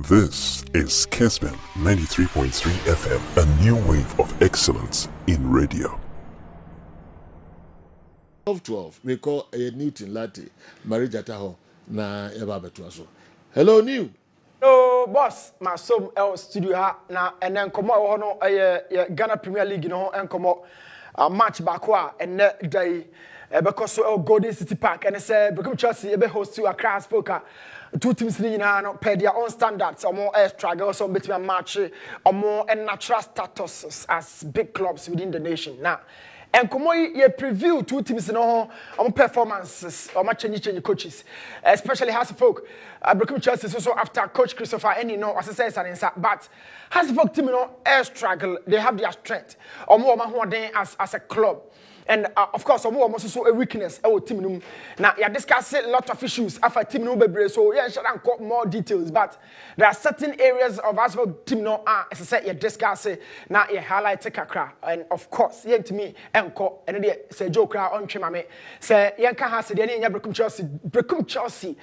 This is Kessben 93.3 FM, a new wave of excellence in radio. 12 we call a Newton Lartey, Marija Taho, na eba betuaso. Hello, New. No, boss, my son, El studio ha na and then come out no Ghana Premier League no and come out a match back and day because so Golden City Park and say become Chelsea be host to a class poker. Two teams in no per their own standards or more air struggle so between a match or more and natural status as big clubs within the nation. Now and come on, you preview two teams on performances or much change coaches, especially Hasselfolk. Become Chelsea so after Coach Christopher and as I say, but Hasselfolk team air struggle, they have their strength or more as a club. And of course, some more also a weakness. Our team now, you discuss a lot of issues after team no be so yeah, shall quote more details. But there are certain areas of us team no as I said, you discuss now you highlight kakra. And of course, yeah to me and they say joke on chimame say yanka has the any Brecum Chelsea.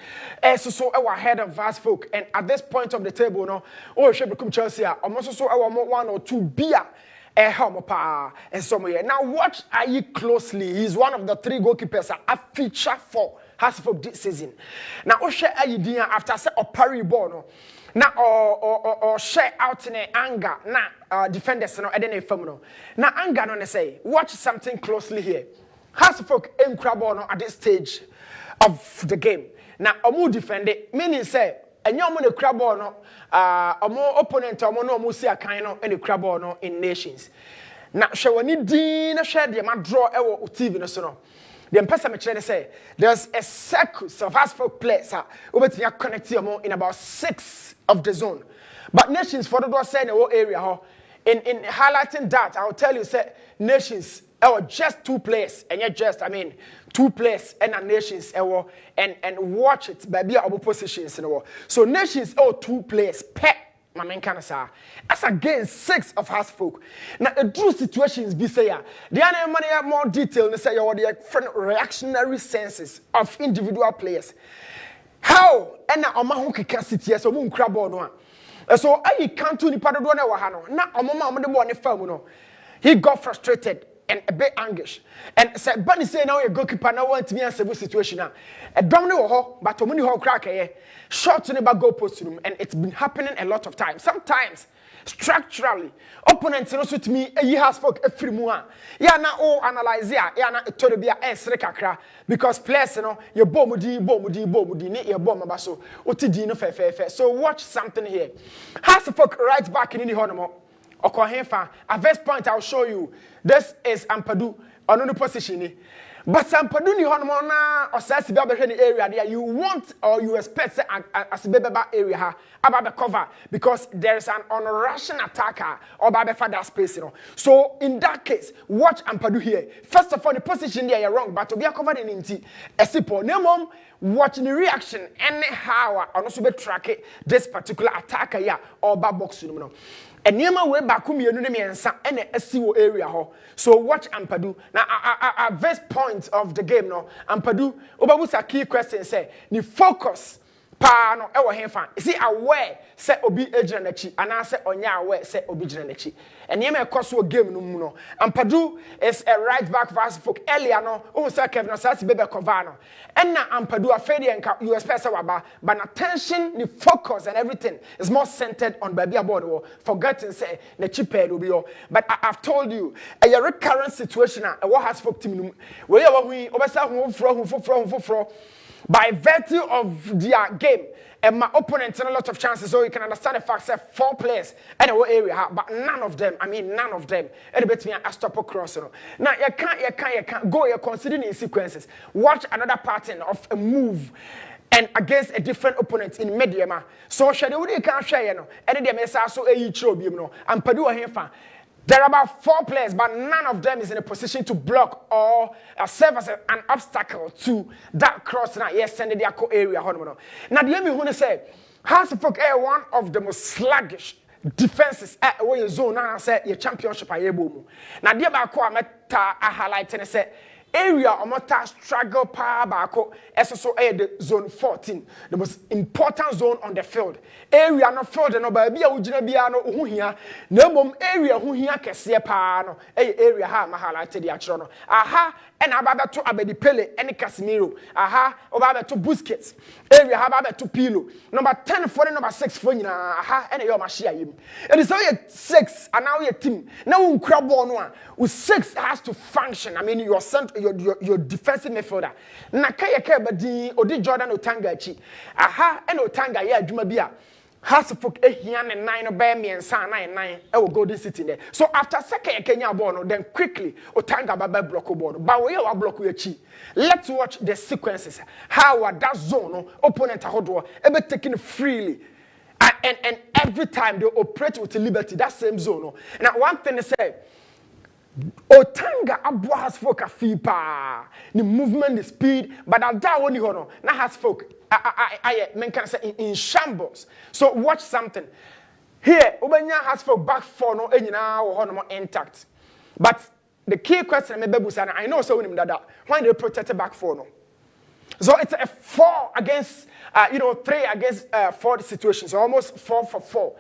So our head of vast folk, and at this point of the table, no, oh she Brecum Chelsea, almost so our one or two beer. And somewhere. Now watch Ayi closely. He's one of the three goalkeepers I feature for Hasselfolk this season. Now Oshe Ayi after say a parry ball no. Now or share out in anger. Now defenders no edene fam no. Now anger no say watch something closely here. Hasselfolk aim crab no at this stage of the game. Now omu defend it meaning say and you the crab or no, a more opponent or no musia kind of any crab or no in nations. Now, shall we need share the man draw our TV no so. The person say there's a circle of Hasselfolk players over to connect in about 6 of the zone. But nations for the door say in the whole area in highlighting that I'll tell you say nations just 2 players and yet just 2 players and a nations and watch it by be our positions in the war. So nations 2 players pet my main kind of say as against 6 of Hasselfolk. Now the true situations be say the other money have more detail and say the different reactionary senses of individual players. How and now my can sit here so moon crab or no. So I can't do the part of the one now a moment the one film no. He got frustrated and a bit anguish. And said, Bunny say now a goalkeeper now want to be in a situation. A domino but many hole cracker short to the goal post room, and it's been happening a lot of times. Sometimes structurally, opponents also to me a year has folk every more. Yeah, now all analyze yeah, now it to be a kakra because players your bomudi, your bomb basso, otidino fair. So watch something here. Has the folk right back in the honomo. At this point, I'll show you. This is Ampadu on the position. But Ampadu ni honmona or says the area there you want or you expect as a baby area about the cover because there's an on-rushing attacker or by the father space. So in that case, watch Ampadu here. First of all, the position there you're wrong, but to be covered in inti a simple name watching the reaction anyhow and also be tracking this particular attacker here or back box. And near my way back home, you know me and a SEO area. So watch Ampadu. Now, at this point of the game, no, Ampadu, Obabu's a key question say, the focus, pa no, ewa henfa. Is he aware, say, obi ejanachi, and I say, onya aware, say, obi ejanachi. And near my course game, no. Ampadu is a right back for Hasselfolk. Earlier, no, oh, sir, Kevin, Sassi Bebe Kovano. And now Ampadu, a failure, and you expect but attention, the focus, and everything is more centered on baby aboard, forgetting, say, the cheaper will be all. But I've told you, a recurrent situation, what Hasselfolk team, where we oversaw by virtue of their game and my opponents and a lot of chances, so you can understand the fact that 4 players in our area, but none of them, and bet me a stop across. Now you can't go, you're considering in sequences. Watch another pattern of a move and against a different opponent in medium. So shall you can't share, and they may say so a trobium, and Padu here. There are about 4 players, but none of them is in a position to block or serve as an obstacle to that cross. Now, yes, send their area. Now, the enemy who say, Hasselfolk are one of the most sluggish defenses at your zone. Now, I say your championship. Now, the about I highlight and say area omota struggle pa baako eso the zone 14, the most important zone on the field. Area no field no ba bia ugina bia no ho hia na mom area ho hia kese pa no area ha mahalate dia kiro no aha and ababeto Abedipele and Casemiro aha obabeto Busquets area ha ababeto Pilo number 10 for number 6 for nyina aha and your machia yim it is only 6 and now your team now unkra ball no with 6 has to function. I mean your defensive midfielder na kaya badi odi Jordan Otanga chi aha and Otanga ya adwuma bia has folk ehian and 9 by me and san 9 will Golden City there. So after second Kenya ball, then quickly Otanga baba block ball. But we are block we chi. Let's watch the sequences. How that zone opponent hodwa ever taken freely. And every time they operate with liberty, that same zone. Now one thing they say, Otanga abwa has folk a fipa. The movement, the speed, but that one you know, now has folk. I can say in shambles. So watch something. Here, Ubenya has for back four no intact. But the key question I know so that why they protect the back four no. So it's a 4 against 3 against 4 situations, so almost 4 for 4.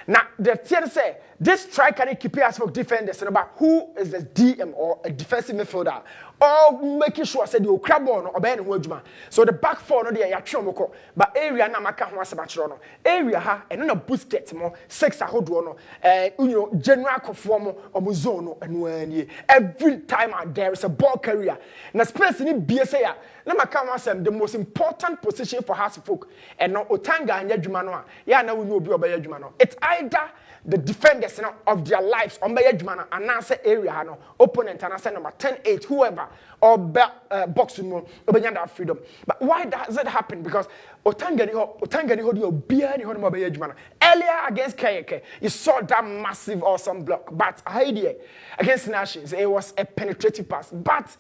Now the theater say this striker can keep us for defenders and about who is the DM or a defensive midfielder or making sure said you crab on or ben wojuma. So the back four no dey yatwomoko but area na maka ho asabachro no area ha eno na Busquets mo 6 ahodo no general conform or zone no enu anie every time there is a ball carrier na space ni bie say ya na maka ho asem the most important position for Hasfolk and no Otanga anya dwuma no a ya na wonu obi obaya dwuma no it's either the defenders of their lives on Bayer Jumana and answer area no opponent and answer number 10-8 whoever or boxing more obeyanda freedom. But why does it happen? Because Otanga ni hodi obia ni hodi mo Bayer Jumana earlier against Kayeke you saw that massive awesome block but idea against Nations it was a penetrative pass but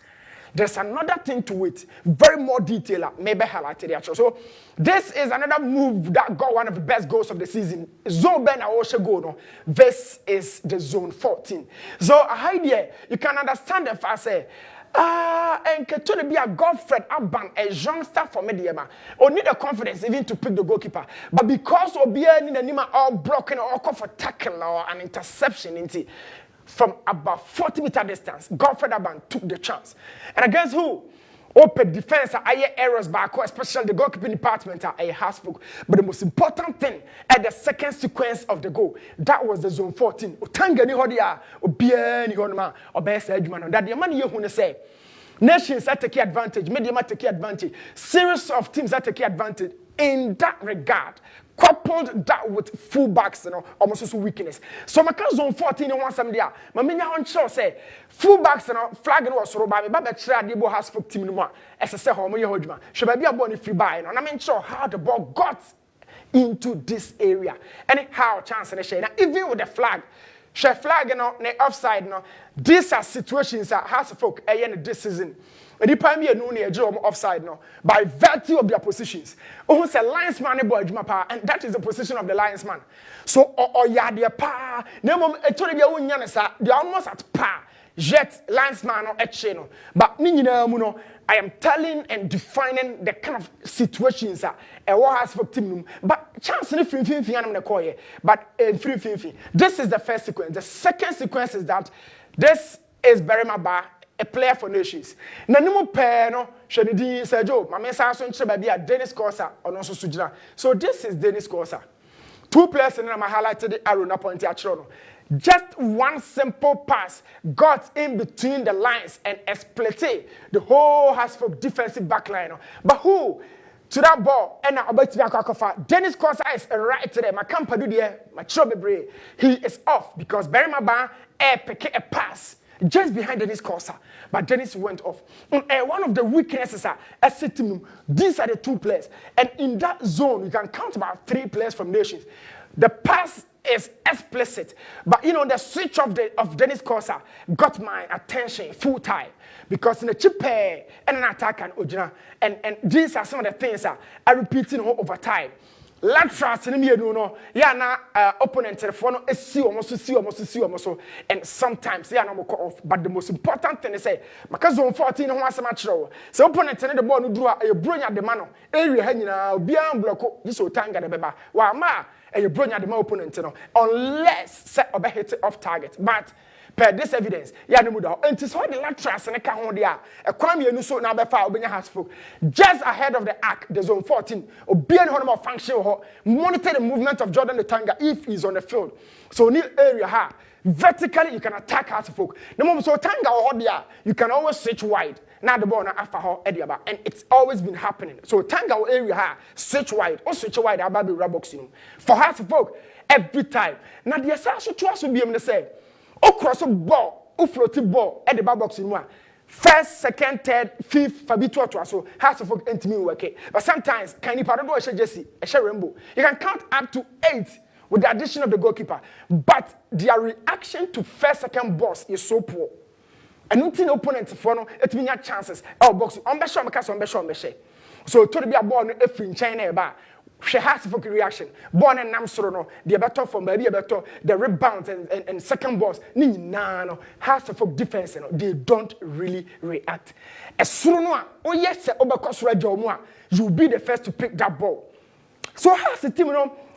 there's another thing to it, very more detail, maybe highlighted actually. So this is another move that got one of the best goals of the season. Zone Ben Aosha goal. No? This is the zone 14. So idea you can understand if I say and to be a Godfred Abban, a youngster for Mediama, or need the confidence even to pick the goalkeeper. But because Obia in the Nima all broken or call for tackle or an interception into from about 40-meter distance, Godfred Abban took the chance. And against who? Open defense, I errors back, especially the goalkeeping department, I Hasfolk. But the most important thing at the second sequence of the goal, that was the zone 14. Otanga ni hodia, obia ni honma, obesa edwuma. That the man you who say, nations are taking advantage, media take advantage, series of teams are taking advantage in that regard. Coupled that with fullbacks, almost also weakness. So my zone 14 and 1 some there. My many on show say fullbacks flag was so by me, but Debo has for team no as I say home Hojma. Should I be a bonny free buy? And I'm not sure how the ball got into this area. Anyhow, chance and a shade. Even with the flag, she flag offside. These are situations that Hasfolk this season. And the prime year no near job offside no by virtue of their positions. Oh, say linesman boy and that is the position of the linesman. So yeah, their pa. No, they are almost at par. Jet linesman or etcheno. But I am telling and defining the kind of situations that a war has for team. But chance in the but this is the first sequence. The second sequence is that this is Beremaba, a player for nations. Nanimu Peno, Shenidi Sergio, Mamesa Sonche Dennis Corsa, or also Sujina. So this is Dennis Corsa. 2 players and I highlighted the arrow point Atrono. Just one simple pass got in between the lines and exploited the whole Hasfolk defensive backline. But who? To that ball, and now about to be Dennis Corsa is right today. My company there, my trouble he is off because Beremaba pick a pass just behind Dennis Corsa, but Dennis went off. One of the weaknesses are these are the 2 players, and in that zone you can count about 3 players from nations. The pass is explicit, but the switch of Dennis Corsa got my attention full time because in the chip and an attack and Ojina, and these are some of the things that are repeating over time. laterals in the no, yeah, na opponent telephone is see almost, and sometimes they are not off. But the most important thing is say, because on 14 was a match row. So opponent and the ball no draw a brilliant the mano area hanging beyond block this will tanga the beba. While ma and you bring the opponent unless set or hit off target. But per this evidence, ya no muda. And it's all the laterals and the can there. A crime you so now by far Obenya has folk. Just ahead of the arc, the zone 14, Obian Honor function monitor the movement of Jordan the Tanga if he's on the field. So near area ha. Vertically, you can attack as folk. No moment so Tanga or Hodia, you can always switch wide. Now the ball after her Ediaba, and it's always been happening. So Tanga area ha switch wide or switch wide about the raboxing. For her folk every time. Now the assassin trust will be able to say. O cross a ball, o floating ball at the box in one. First, second, third, fifth, Fabito to us, so has of intimate work. But sometimes, can you pardon a Jesse, a share rainbow? You can count up to 8 with the addition of the goalkeeper. But their reaction to first, second boss is so poor. And nothing opponent for no, it means chances. Oh, boxing, on the show, on so to be a born if in China, she has a reaction. Born and Namsoro, the better from maybe a better, the rebound and second boss, no, has a folk defense, they don't really react. As soon as, oh yes, you'll be the first to pick that ball. So, has the team,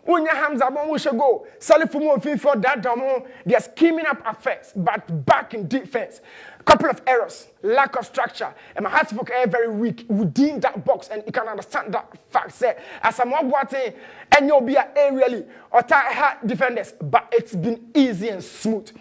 when your hands are we should go. Salifumo for that demo, they're scheming up affairs, but back in defense. Couple of errors, lack of structure, and my heart's book are very weak within that box, and you can understand that fact. Say, as I'm watching, and you'll be aerially or hard defenders, but it's been easy and smooth.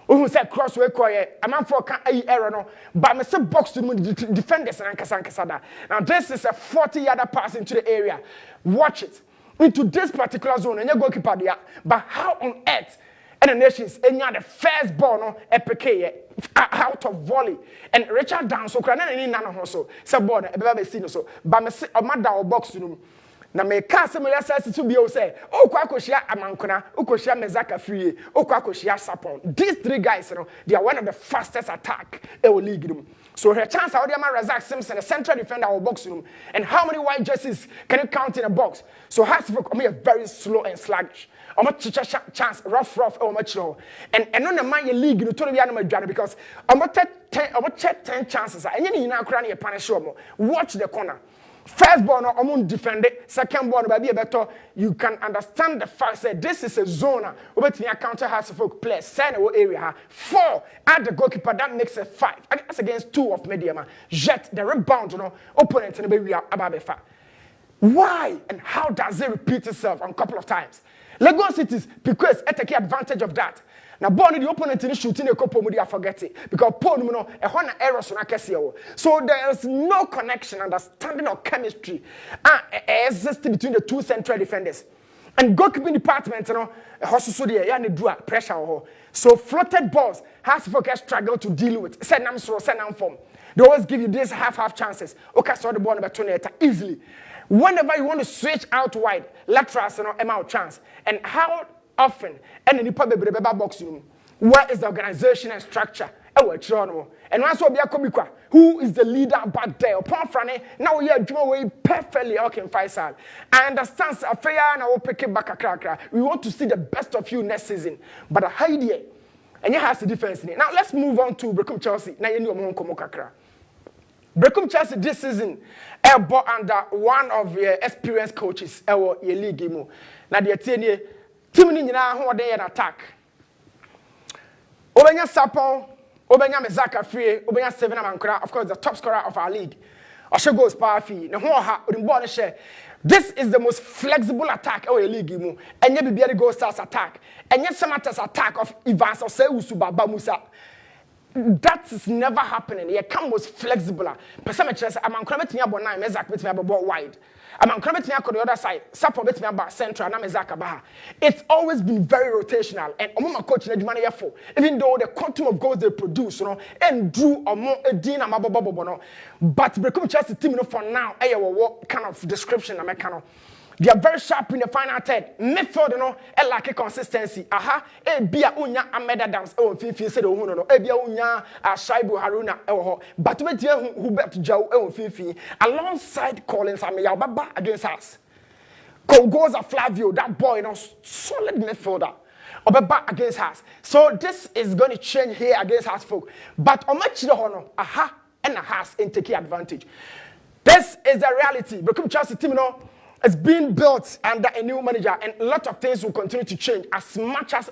Who said crossway quiet? A man for error no, but me say box to the defenders and Ankasada. Now this is a 40-yard pass into the area. Watch it into this particular zone, and you goalkeeper there. But how on earth? And the nations, and you the first ball no EPK out of volley. And Richard down so can any none also. So born a baby seen so. But me say a mother or box room. Na me ka se me lesa to be o say, o kwa koshia amankona, o koshia mezaka free, o kwa koshia sapon. These three guys, you know, they are one of the fastest attack in the league. So her chance how they man Razak Simpson, a central defender or box room. And how many white jerseys can you count in a box? So has to be very slow and sluggish. How much chance rough or much low. And on the man your league, you told me I'm a because I'm check 10 chances. And you know cranny a punish watch the corner. First ball, no, I'm defend it. Second ball, maybe a better. You can understand the fact that this is a zone. Over to the counter has folk players. Send area. 4 at the goalkeeper. That makes it 5. And that's against 2 of Mediama. Jet the rebound, you know, opponent in the baby about 5. Why and how does it repeat itself a couple of times? Lagos cities because take advantage of that. Now, born the opponent in shooting a couple of forget it because Paul no a one error so there's no connection, understanding or chemistry exists between the two central defenders. And goalkeeping department, you know, so they do pressure. So floated balls has to struggle to deal with. Send them form. They always give you these half chances. Okay, so the ball number 28 easily. Whenever you want to switch out wide, laterals, you know, amount chance. And how often, and in the public box room, where is the organization and structure? And once we are who is the leader back there? Upon Franny, now we are doing perfectly okay in Faisal. I understand fair and I will pick it back a cracker. We want to see the best of you next season. But a high idea, and you have the difference in it. Now let's move on to Brekum Chelsea. Now you know Kakra. Brekum Chelsea this season bought under one of the experienced coaches our league. Now the team in an attack. Obenya Sapon, Obenya Mezaka Free, Obenya 7 Amankura, of course the top scorer of our league. Osho goes power fee. This is the most flexible attack our league. And you be go stars attack. And yet some attack of Ivans or Seusuba Bamusa. That is never happening. It comes flexible. Percentages, I'm uncredited about 9, Mezak with me about wide. I'm uncredited on the other side, support with me about central, and Mezaka. It's always been very rotational. And I'm coach in the for even though the quantum of goals they produce, you know, and drew or more a din and Mabobono. But Brekum Chelsea team, you know, for now, what kind of description I'm kind of. They are very sharp in the final third. Midfield, you know, a lack of consistency. Aha, bia unya ameda dance. Oh, Fifi said, oh no, bia unya Shaibu Haruna. Oh, but with you who bet Joe, oh Fifi, alongside Collins, I mean, Baba against us. Congoza Flavio, that boy, solid midfielder. Back against us. So this is going to change here against us folk. But on match the honor, and a has in taking advantage. This is the reality. Because Chelsea team, is being built under a new manager, and a lot of things will continue to change as much as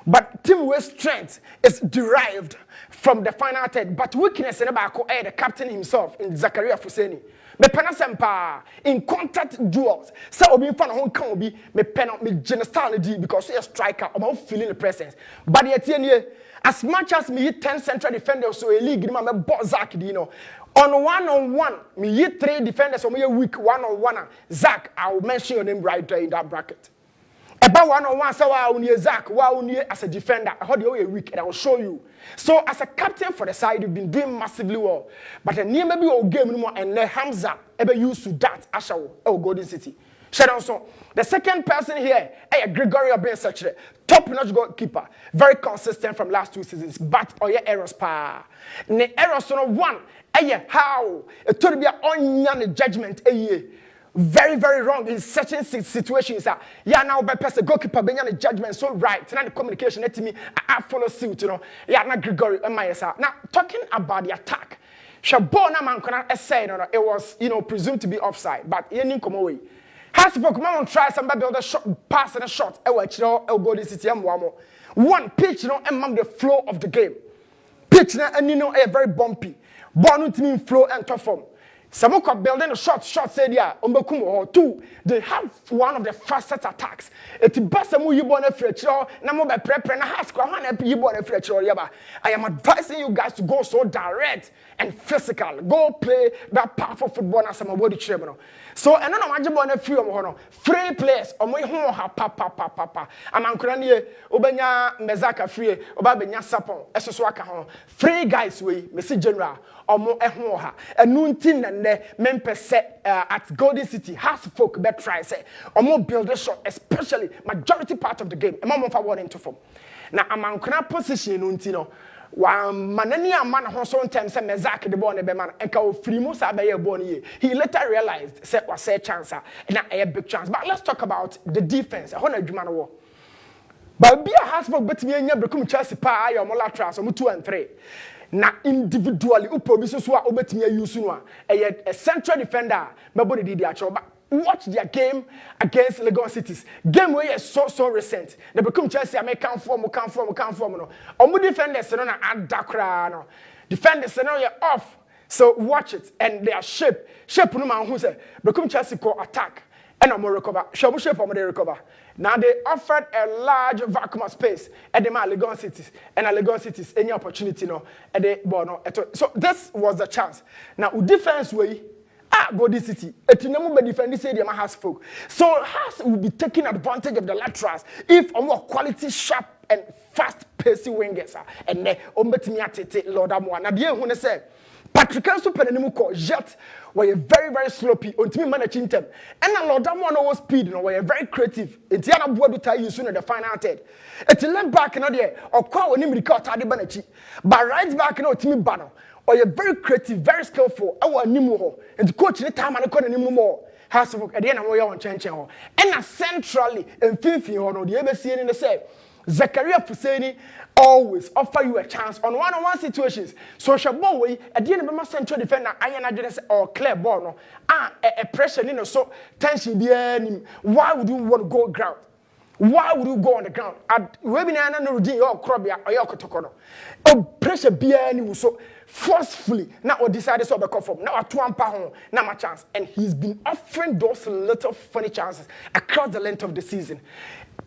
but teamwork strength is derived from the final third. But weakness in the captain himself in Zakaria Fuseni. Me pena sempa in contact duels. So obi fan hon kan obi me pena me general di because he a striker. I'm feeling the presence. But yet as much as me 10 central defenders so a league me Zach di on one me 3 defenders so me weak 1-on-1 Zach I will mention your name right there in that bracket. About 1-on-1 so Zach as a defender I heard you weak and I will show you. So as a captain for the side you've been doing massively well. But the near maybe your game anymore and Hamza ever used to that Ashawo Golden City. So the second person here, Gregory Ben such top-notch goalkeeper, very consistent from last 2 seasons, but errors pa. Ne errors one, how it could be an onion judgment very, very wrong in certain situations. Yeah, now by person goalkeeper being a judgment so right. Now the communication let me I follow suit, Yeah, not Gregory and myself. Now talking about the attack. Shabona man can say it was presumed to be offside, but he didn't come away. Has to come try somebody build a shot, pass and a shot. Golden City one pitch, among the flow of the game. Pitch and a very bumpy. Born to mean flow and top form. Samuka building a shot said yeah, or 2. They have one of the fastest attacks. It's best you born a fletcher, number by prep and you born a fletcher. I am advising you guys to go so direct and physical. Go play that powerful football as I'm body tribunal. So and then I'm born a few free players or my home papa. I'm Ankrania, Obanya Mezaka free, Obabenya Sapon, Esoswaka. 3 guys we, Mr. General, or more ehoha. And noon and at Golden City has folk that try say or more build a shot, especially majority part of the game. A moment for one into form. Now I'm on position untino. Manani a man who sometimes say Mezak the born a man and go free most born ye. He later realized set was a chance and a big chance. But let's talk about the defense. I want to do war. But be a house for bet me and you become Chelsea pa or Molatras or 2 and 3. Na individually uprobiso so obetimi use no a central defender nobody did actual but watch their game against Lagos Cities game wey is so recent they become Chelsea American form no omo defenders no na adakra no defenders no you off so watch it and their shape no man who say become Chelsea call attack and omo recover shape omo dey recover. Now they offered a large vacuum of space at the Lagos Cities and Lagos Cities any opportunity at the Bono. So this was the chance. Now defense way Golden City etinemu be defend say dem has folk. So has will be taking advantage of the laterals if more quality sharp and fast pacey wingers and then ombetimi atete Lord Amoa. Na dey hu ne say Patrick Ansu penanimu ko jet were very, very sloppy until me managing them. And a lot of one speed, were very creative. It's the other board to you soon at the final third. It's a left back in there, or call when him record Tadi but right back in Timmy Banner, or you're very creative, very skillful. Our Nimuho, and the coach in the time and I couldn't anymore. Has to look at the end of your own change. And centrally, and Fifi, or the ABC in the say, Zakaria Fuseni always offer you a chance on one-on-one situations. So Shaboy, at the end of my central defender, I or clear ball, a pressure, so tension the enemy. Why would you want to go ground? Why would you go on the ground? At webinar no routine or crobia or your kotokono. Oh, pressure be any so forcefully. Now or decided to become from now at 2 pound, now my chance. And he's been offering those little funny chances across the length of the season.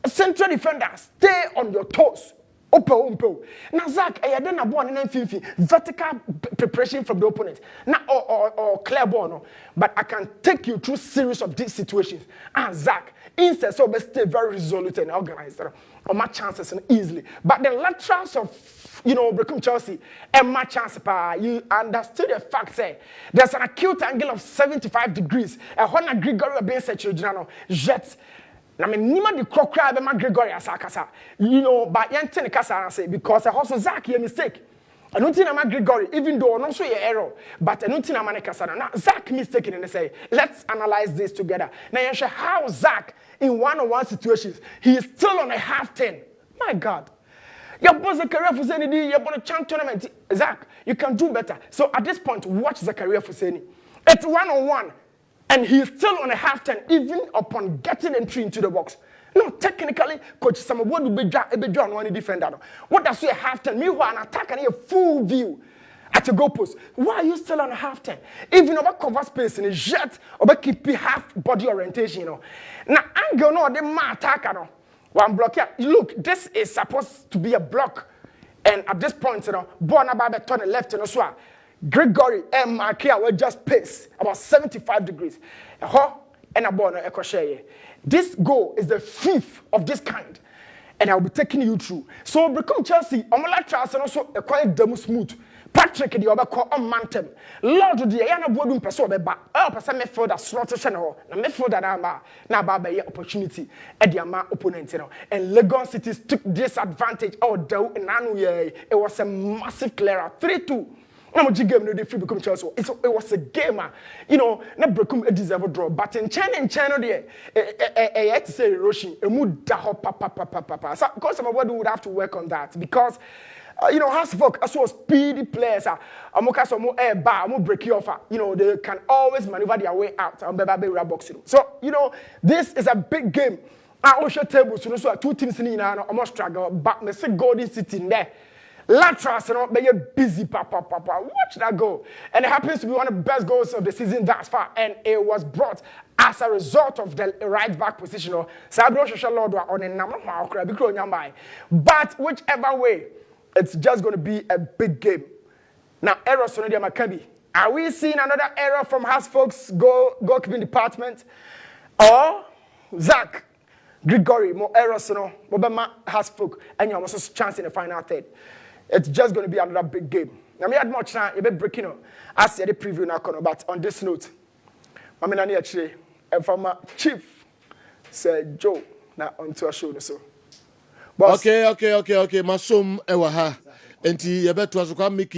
Central defenders, stay on your toes. Opo. Now Zach, I didn't have 150 vertical preparation from the opponent. Now or clear ball, no. But I can take you through series of these situations. And Zach, instead so stay very resolute and organized. Or my chances easily. But the laterals of Become Chelsea and my chance you understood the fact say there's an acute angle of 75 degrees. And when Gregory being such a jet. I mean, Nima the crocodile be Gregory Asakasa. But Yantin Kasa say because I also Zach a mistake. I don't think I'm Gregory, even though I'm also an error, but I don't think I'm an Cassandra. Now, Zach mistaken and say, let's analyze this together. Now, you show how Zach, in one-on-one situations, he is still on a half 10. My God. Your boss a career for Zeni, you're going to champ tournament. Zach, you can do better. So at this point, watch the career for Zeni. It's one-on-one, and he is still on a half 10, even upon getting entry into the box. No, technically, Coach Samuel would be drawn one defender. What does a half 10? Meanwhile, an attack and a full view at a goal post. Why are you still on a half 10? Even over cover space in a jet, or keep half body orientation, Now, angle no, the man attack, one block here. Look, this is supposed to be a block, and at this point, ball about turn left and so Gregory and Markia were just pace about 75 degrees. And a ball no share. This goal is the 5th of this kind, and I'll be taking you through. So become Chelsea, Omola Charles and also a quiet demo smooth. Patrick the other call on Mantem. Lord the Ayana Bodum Peso Beba, person me for that slaughter channel, and me for that now by opportunity at the Ama opponent, And Legon City took this advantage. Oh, though, and it was a massive clear 3-2. No more game no free become Chelsea. It was a game, not become a deserved draw. But in China there, I had to say Roshi, a mood daho papa. So because somebody would have to work on that because. Has folk as well speedy players more air bar, more break you off. They can always maneuver their way out and be boxing. So, this is a big game. I also table so 2 teams in almost struggle, but me say Golden City in there. Lartey, be busy, papa. Watch that goal. And it happens to be one of the best goals of the season thus far. And it was brought as a result of the right back position. But whichever way, it's just going to be a big game. Now, error Sonodia Maccabi. Are we seeing another error from Has folks goalkeeping department? Or Zach, Gregory, more errors, Bobama Has folk, and you're also chance in the final third. It's just going to be another big game. Now, we had much time, you'll be breaking up. I said the preview now, but on this note, I'm in actually, and from my chief, said Joe, now onto a show. So. Okay. Masum ewa ha. Enti yebe tuwazuka miki